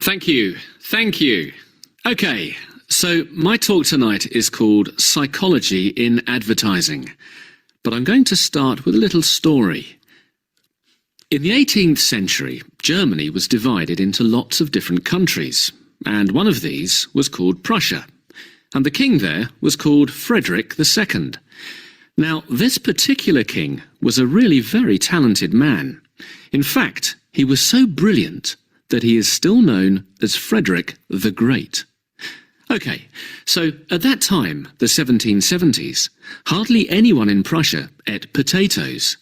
Thank you. Thank you. Okay, so my talk tonight is called Psychology in Advertising, but I'm going to start with a little story. In the 18th century, Germany was divided into lots of different countries, and one of these was called Prussia, and the king there was called Frederick II. Now, this particular king was a really very talented man. In fact, he was so brilliant that he is still known as Frederick the Great. Okay, so at that time, the 1770s, hardly anyone in Prussia ate potatoes,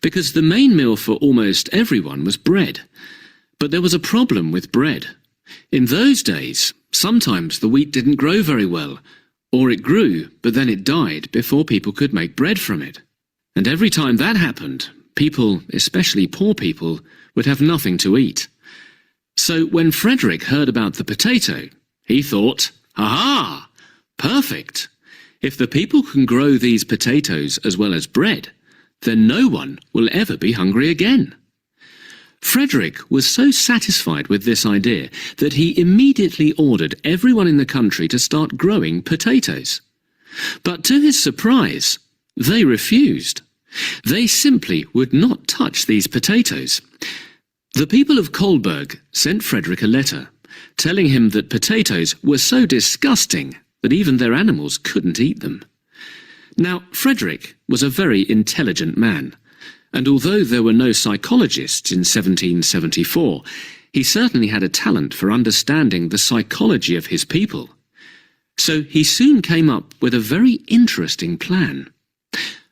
because the main meal for almost everyone was bread. But there was a problem with bread. In those days, sometimes the wheat didn't grow very well, or it grew, but then it died before people could make bread from it. And every time that happened, people, especially poor people, would have nothing to eat. So when Frederick heard about the potato, he thought, "Aha! Perfect! If the people can grow these potatoes as well as bread, then no one will ever be hungry again." Frederick was so satisfied with this idea that he immediately ordered everyone in the country to start growing potatoes. But to his surprise, they refused. They simply would not touch these potatoes. The people of Kolberg sent Frederick a letter, telling him that potatoes were so disgusting that even their animals couldn't eat them. Now, Frederick was a very intelligent man, and although there were no psychologists in 1774, he certainly had a talent for understanding the psychology of his people. So he soon came up with a very interesting plan.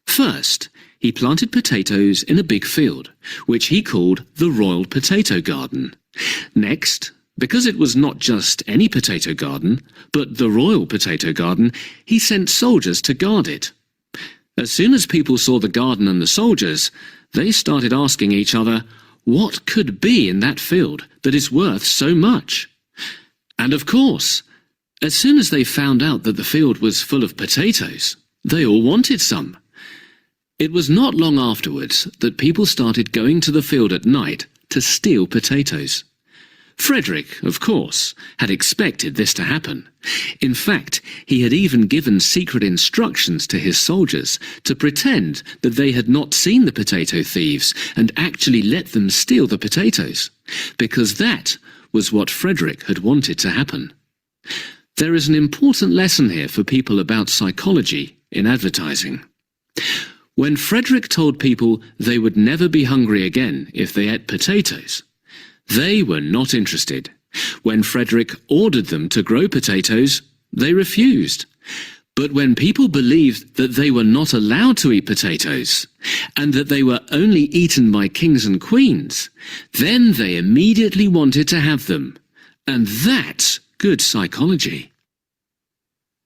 First, he planted potatoes in a big field, which he called the Royal Potato Garden. Next, because it was not just any potato garden, but the Royal Potato Garden, he sent soldiers to guard it. As soon as people saw the garden and the soldiers, they started asking each other, what could be in that field that is worth so much? And of course, as soon as they found out that the field was full of potatoes, they all wanted some. It was not long afterwards that people started going to the field at night to steal potatoes. Frederick, of course, had expected this to happen. In fact, he had even given secret instructions to his soldiers to pretend that they had not seen the potato thieves and actually let them steal the potatoes, because that was what Frederick had wanted to happen. There is an important lesson here for people about psychology in advertising. When Frederick told people they would never be hungry again if they ate potatoes, they were not interested. When Frederick ordered them to grow potatoes, they refused. But when people believed that they were not allowed to eat potatoes, and that they were only eaten by kings and queens, then they immediately wanted to have them. And that's good psychology.